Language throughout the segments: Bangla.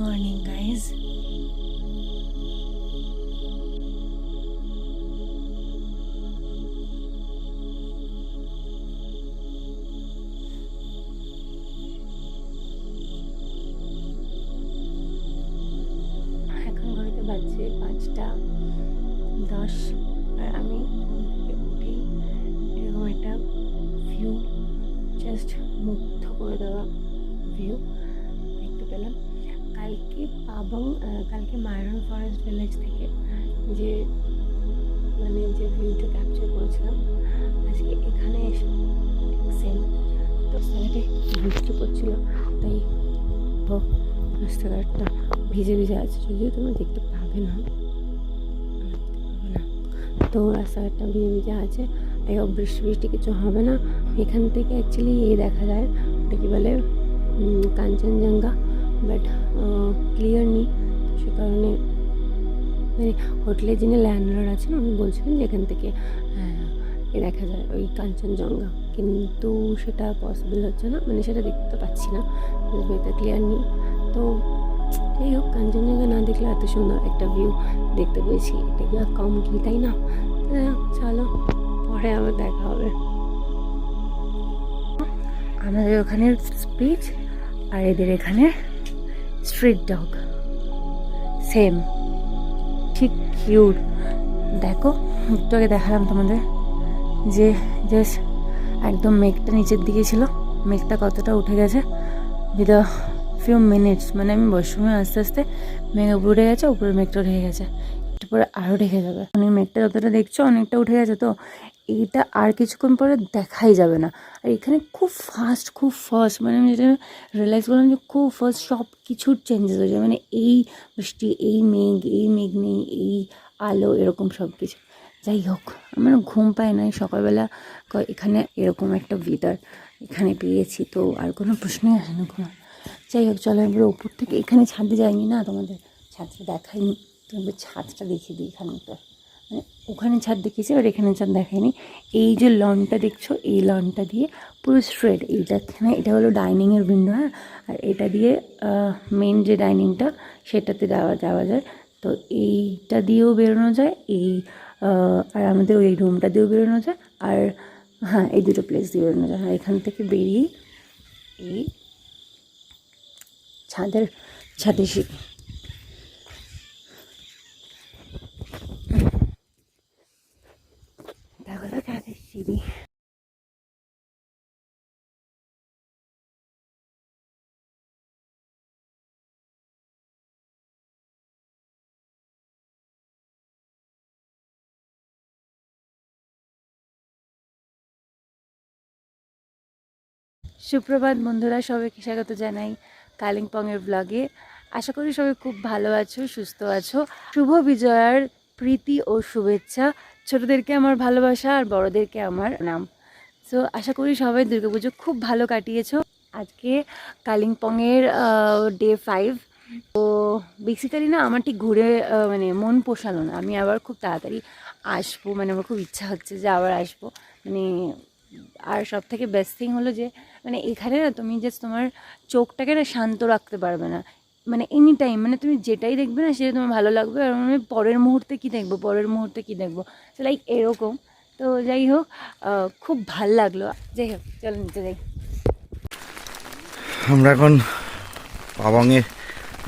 morning, guys. এখন ঘড়িতে বাজছে 5:10 আর আমি উঠেই এরকম একটা ভিউ, জাস্ট মুগ্ধ করে দেওয়া ভিউ দেখতে পেলাম। কালকে মাইরন ফরেস্ট ভিলেজ থেকে যে ভিউটা ক্যাপচার করেছিলাম, আজকে এখানে এসে সেম। তো রাস্তাঘাটে বৃষ্টি পড়ছিল, তাই রাস্তাঘাটটা ভিজে ভিজে আছে, যদিও তোমরা দেখতে পাবে না। তো রাস্তাঘাটটা ভিজে ভিজে আছে, তাই বৃষ্টি কিছু হবে না। এখান থেকে অ্যাকচুয়ালি দেখা যায়, ওটা কি বলে, কাঞ্চনজঙ্ঘা, বাট ক্লিয়ার নেই। তো সে কারণে হোটেলে যিনি ল্যান্ডলর্ড আছেন উনি বলছিলেন যে এখান থেকে দেখা যায় ওই কাঞ্চনজঙ্ঘা, কিন্তু সেটা পসিবল হচ্ছে না, সেটা দেখতে পাচ্ছি না, ওয়েদার ক্লিয়ার নেই। তো যাই হোক, কাঞ্চনজঙ্ঘা না দেখলে এত সুন্দর একটা ভিউ দেখতে পেয়েছি, এটা কি কম কি, তাই না? চলো, পরে আবার দেখা হবে। আমাদের ওখানে স্পিচ আর এদের এখানে স্ট্রিট ডগ সেম, ঠিক কিউট। দেখো, একটু আগে দেখালাম তোমাদের যে জাস্ট একদম মেঘটা নিচের দিকে ছিল, মেঘটা কতটা উঠে গেছে উইথ আ ফিউ মিনিটস। আমি ওয়াশরুমে আস্তে আস্তে মেঘ উঠে গেছে, উপরে মেঘটা উঠে গেছে, একটু পরে আরও ঢেকে যাবে। মেঘটা যতটা দেখছো অনেকটা উঠে গেছে, তো এইটা আর কিছুক্ষণ পরে দেখাই যাবে না। আর এখানে খুব ফাস্ট আমি যেটা রিয়েলাইজ করলাম যে খুব ফাস্ট সব কিছুর চেঞ্জেস হয়ে যায়। এই বৃষ্টি, এই মেঘ নেই, এই আলো, এরকম সব কিছু। যাই হোক, আমার ঘুম পায় নাই সকালবেলা, এখানে এরকম একটা ওয়েদার এখানে পেয়েছি, তো আর কোনো প্রশ্নই আসে না ঘুম। যাই হোক, চলো এবার উপর থেকে, এখানে ছাদে যাইনি না, তোমাদের ছাদটা দেখাইনি, তোমাদের ছাদটা দেখিয়ে দিই। এখানটা ওখানে ছাদ দেখিয়েছি, আর এখানে ছাদ দেখায়নি। এই যে লনটা দেখছো, এই লনটা দিয়ে পুরো স্ট্রেট এটা হলো ডাইনিংয়ের উইন্ডো, হ্যাঁ। আর এটা দিয়ে মেন যে ডাইনিংটা সেটাতে যাওয়া যায়। তো এইটা দিয়েও বেরোনো যায়, আর আমাদের ওই রুমটা দিয়েও বেরোনো যায়, আর হ্যাঁ, এই দুটো প্লেস দিয়ে বেরোনো যায়। আর এখান থেকে বেরিয়ে এই ছাদে সিঁড়ি, দেখো তো ছাদের সিঁড়ি। সুপ্রভাত বন্ধুরা, সবাইকে স্বাগত জানাই কালিম্পংয়ের ব্লগে। আশা করি সবাই খুব ভালো আছো, সুস্থ আছো। শুভ বিজয়ার প্রীতি ও শুভেচ্ছা। ছোটদেরকে আমার ভালোবাসা, আর বড়দেরকে আমার নাম। সো আশা করি সবাই দুর্গাপুজো খুব ভালো কাটিয়েছো। আজকে কালিম্পংয়ের ডে 5। তো বেসিক্যালি না, আমার ঠিক ঘুরে মন পোষালো না, আমি আবার খুব তাড়াতাড়ি আসবো, আমার খুব ইচ্ছা হচ্ছে যে আবার আসবো। আর সব থেকে বেস্ট থিং হলো যে এখানে না তুমি জাস্ট তোমার চোখটাকে না শান্ত রাখতে পারবে না, এনি টাইম তুমি যেটাই দেখবে না সেটা তোমার ভালো লাগবে, আর পরের মুহূর্তে কী দেখবো লাইক এরকম। তো যাই হোক, খুব ভাল লাগলো। যাই হোক, চলো নিচে যাই। আমরা এখন পাবংয়ে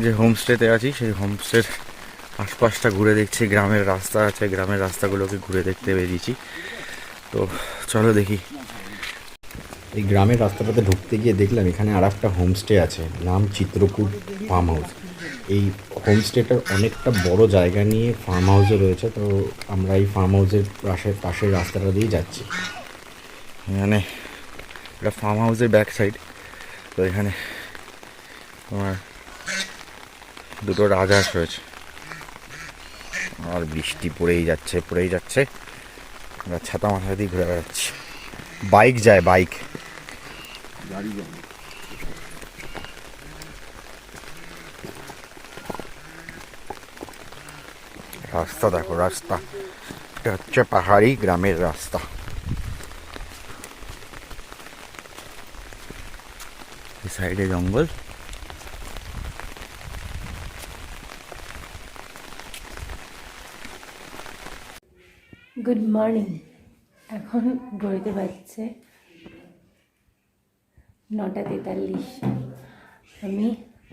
যে হোমস্টেতে আছি, সেই হোমস্টের আশপাশটা ঘুরে দেখছি। গ্রামের রাস্তা আছে, গ্রামের রাস্তাগুলোকে ঘুরে দেখতে বেরিয়েছি। তো চলো দেখি। এই গ্রামের রাস্তাটাতে ঢুকতে গিয়ে দেখলাম এখানে আর একটা হোমস্টে আছে, নাম চিত্রকূট ফার্ম হাউস। এই হোমস্টেটার অনেকটা বড় জায়গা নিয়ে ফার্ম হাউসে রয়েছে। তো আমরা এই ফার্ম হাউসের পাশের রাস্তাটা দিয়ে যাচ্ছি। এটা ফার্ম হাউসের ব্যাক সাইড। তো এখানে তোমার দুটো রাজহাঁস রয়েছে, আর বৃষ্টি পড়েই যাচ্ছে। আমরা ছাতা মাথা দিয়ে ঘুরে বেড়াচ্ছি। বাইক যায়, বাইক গাড়ি যায়। রাস্তা দেখো, রাস্তা এটা হচ্ছে পাহাড়ি গ্রামের রাস্তা। এই সাইডে জঙ্গল, গুড মর্নিং। এখন ঘড়িতে বাজছে 9:43। আমি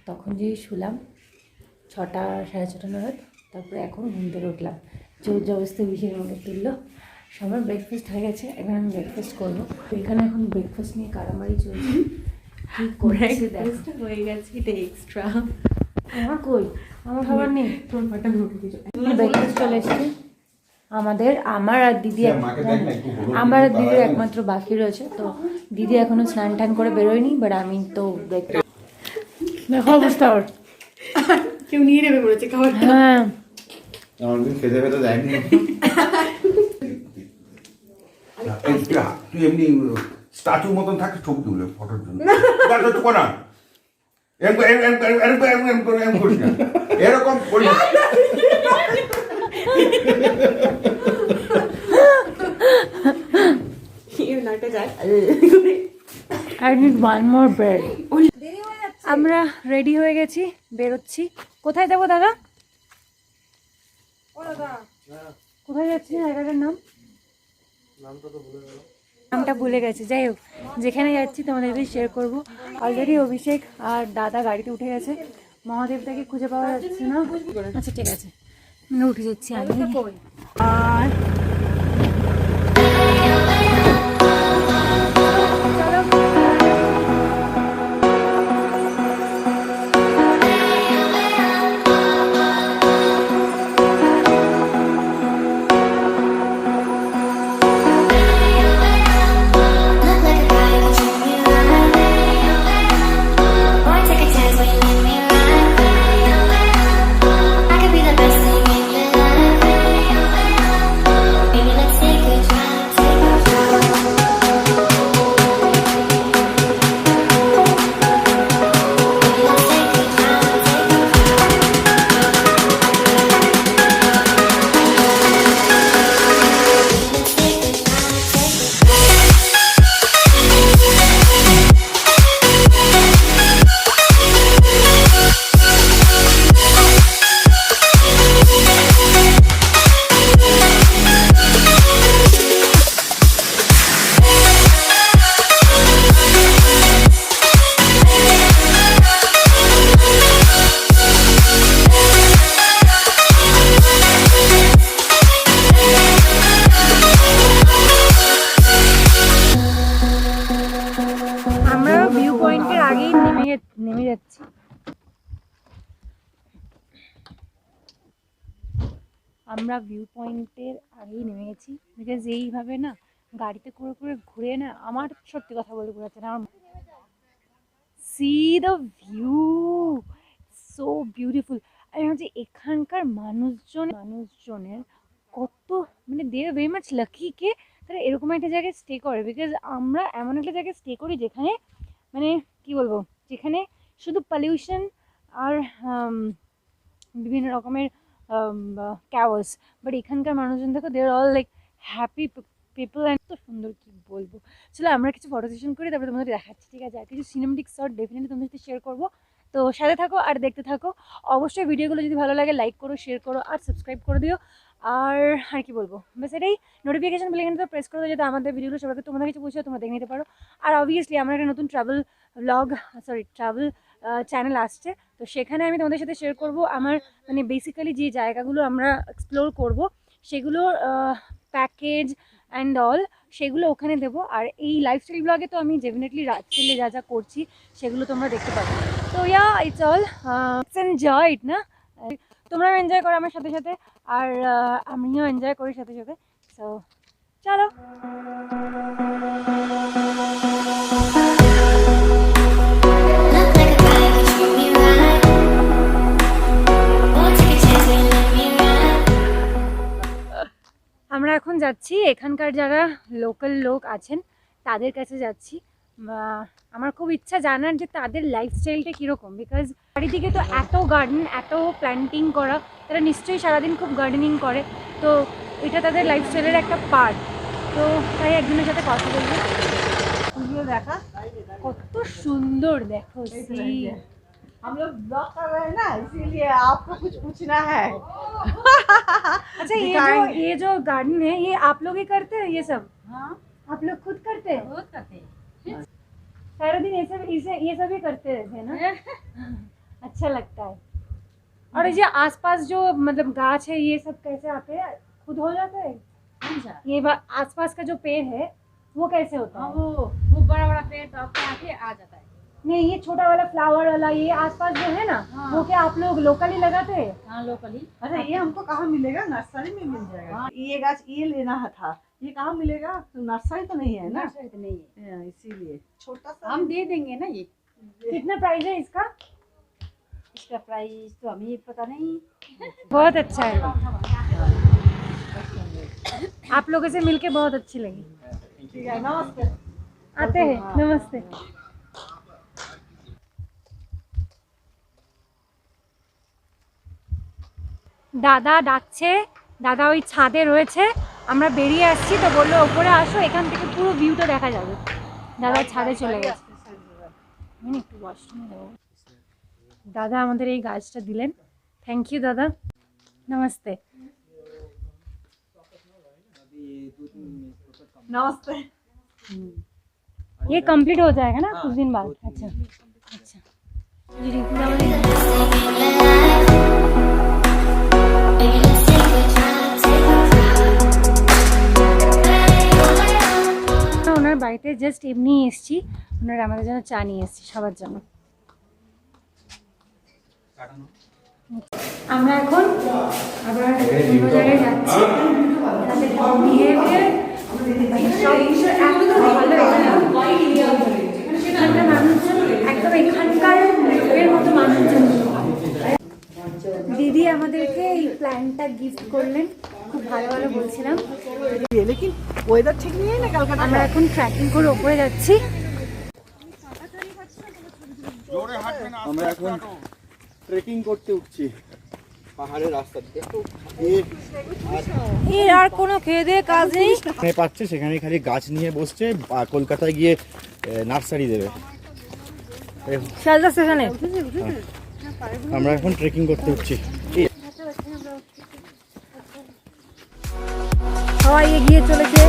তখন যেই শুলাম 6টা 6:30 নাগাদ, তারপরে এখন ঘুম থেকে উঠলাম। জোর জবরদস্তি বিশের আমাকে তুললো। সবার ব্রেকফাস্ট হয়ে গেছে, এখন আমি ব্রেকফাস্ট করবো। এখানে এখন ব্রেকফাস্ট নিয়ে কারামারি চলছে। কি করেছে দেখো, হয়ে গেছে, এটা এক্সট্রা। আমার কই, আমার খাবার নেই। তোর পাটা ঘুরে দিয়েছো। ব্রেকফাস্ট চলে এসছে আমাদের। আমার আর দিদির একমাত্র বাকি রয়েছে। তো দিদি এখনো স্নান টান করে বেরোয়নি, বাট আমি তো দেখো অবস্থা ওর। কেউ নিয়ে নেবে বলেছে খাবার। হ্যাঁ, অনেকদিন খেতে খেতে দেয়নি। তুই এমনি স্ট্যাচু মতন থাকে ছবি তুলে ফটোর জন্য করা এরকম করিস না। I need one more bread. আমরা রেডি হয়ে গেছি, বেরোচ্ছি। কোথায় যাবো দাদা? কোথায় যাচ্ছি জায়গাটার নাম? নামটা ভুলে গেছি। যাই হোক, যেখানে যাচ্ছি তোমাদেরকে শেয়ার করবো। অলরেডি অভিষেক আর দাদা গাড়িতে উঠে গেছে। মহাদেবটাকে খুঁজে পাওয়া যাচ্ছে না। আচ্ছা ঠিক আছে, আমরা উঠে যাচ্ছি। আমি আর নেমে যাচ্ছি। আমরা ভিউ পয়েন্টের আগেই নেমে গেছি, বিকজ এইভাবে না গাড়িতে করে করে ঘুরে না আমার সত্যি কথা বলে ঘুরাচ্ছে না। আমার C the view, so beautiful. আমি ভাবছি এখানকার মানুষজনের কত মানে দে আর ভেরি মাচ লাকি কে তারা এরকম একটা জায়গায় স্টে করে। বিকজ আমরা এমন একটা জায়গায় স্টে করি যেখানে মানে কি বলবো, যেখানে শুধু পলিউশন আর বিভিন্ন রকমের ক্যাওয়াস। বাট এখানকার মানুষজন দেখো, they are all like happy people and তো সুন্দর কি বলবো। চলো আমরা কিছু ফটো সেশন করি, তারপরে তোমাদের দেখাচ্ছি, ঠিক আছে? আর কিছু সিনেমেটিক শট ডেফিনেটলি তোমাদের সাথে শেয়ার করবো। তো সাথে থাকো আর দেখতে থাকো। অবশ্যই ভিডিওগুলো যদি ভালো লাগে লাইক করো, শেয়ার করো আর সাবস্ক্রাইব করে দিও। আর কি বলবো, বেশ এটাই। নোটিফিকেশন বেল আইকনটা প্রেস করে দিও যাতে আমাদের ভিডিওগুলো সবাইকে তোমাদের কাছে পৌঁছে তোমরা দেখে নিতে পারো। আর অবভিয়াসলি আমার একটা নতুন ট্রাভেল চ্যানেল আসছে, তো সেখানে আমি তোমাদের সাথে শেয়ার করব আমার মানে বেসিক্যালি যে জায়গাগুলো আমরা এক্সপ্লোর করব সেগুলোর প্যাকেজ অ্যান্ড অল, সেগুলো ওখানে দেবো। আর এই লাইফস্টাইল ব্লগে তো আমি ডেফিনেটলি রাত্রিলে যা যা করছি সেগুলো তোমরা দেখতে পাবে। তো ইয়া, ইটস অল এনজয় ইট না, তোমরাও এনজয় করো আমার সাথে সাথে, আর আমিও এনজয় করি সাথে সাথে। সো চলো। আমরা এখন যাচ্ছি এখানকার যারা লোকাল লোক আছেন তাদের কাছে যাচ্ছি। আমার খুব ইচ্ছা জানার যে তাদের লাইফস্টাইলটা কীরকম, বিকজ চারিদিকে তো এত গার্ডেন, এত প্ল্যান্টিং করা, তারা নিশ্চয়ই সারাদিন খুব গার্ডেনিং করে। তো এটা তাদের লাইফস্টাইলের একটা পার্ট। তো তাই একজনের সাথে কথা বলবো। দেখা কত সুন্দর, দেখো हम लोग ब्लॉग कर रहे हैं ना, इसीलिए आपको कुछ पूछना है। अच्छा, ये जो गार्डन है ये आप लोग ही करते हैं ये सब? हाँ, आप लोग खुद करते हैं? बहुत करते हैं। सारा दिन ये सब ही करते रहते हैं ना? अच्छा लगता है। और ये आसपास जो मतलब गाछ है ये सब कैसे आते हैं? खुद हो जाता है? ये आसपास का जो पेड़ है वो कैसे होता हाँ, है? वो बड़ा बड़ा पेड़ तो आपके आके आ जाता है। नहीं, ये छोटा वाला फ्लावर वाला ये आसपास जो है ना, वो क्या आप लोग लोकली लगाते हैं? हाँ, लोकली। अच्छा, ये हमको कहाँ मिलेगा? नर्सरी में मिल जाएगा। ये गाछ ये लेना था, ये कहाँ मिलेगा? नर्सरी तो नहीं है ना, नर्सरी तो नहीं है, हाँ, इसीलिए छोटा सा हम दे देंगे ना। ये कितना प्राइस है इसका? इसका प्राइस तो हमें पता नहीं। बहुत अच्छा है। आप लोगों से मिलके बहुत अच्छी लगी। ठीक है, नमस्ते। आते हैं, नमस्ते। দাদা ডাকছে, দাদা ওই ছাদে রয়েছে, আমরা বেরিয়ে আসছি তো বললো ওপরে আসো, এখান থেকে পুরো ভিউটা দেখা যাবে। দাদা ছাদে চলে গেছে। আমি একটু ওয়াশরুমে যাবো। দাদা আমাদের এই গাছটা দিলেন, থ্যাংক ইউ দাদা, নমস্তে। नमस्ते। ये कंप्लीट हो जाएगा ना कुछ दिन बाद? अच्छा अच्छा। जी रिंकू ওনার বাড়িতে জাস্ট এমনি এসেছি, ওনারা আমাদের জন্য চা নিয়ে এসেছি সবার জন্য। আমরা এখন আবার অন্য জায়গায় যাচ্ছি। এখানকার মানুষজন একদম এখানকার মতো মানুষজন। দিদি আমাদেরকে এই প্ল্যানটা গিফট করলেন, খুব ভালো ভালো বলছিলাম। लेकिन वेदर ठीक नहीं है ना कलकत्ता। আমরা এখন ট্রেকিং করে উপরে যাচ্ছি। আমরা এখন ট্রেকিং করতে উঠছি পাহাড়ের রাস্তা দিয়ে। এর আর কোনো খেয়ে দিয়ে কাজ নেই। সেখানে পাচ্ছে, সেখানে খালি গাছ নিয়ে বসছে, কলকাতায় গিয়ে নার্সারি দেবে। শিয়ালদা স্টেশনে আমরা এখন ট্রেকিং করতে উঠছি। সবাই এগিয়ে চলেছে।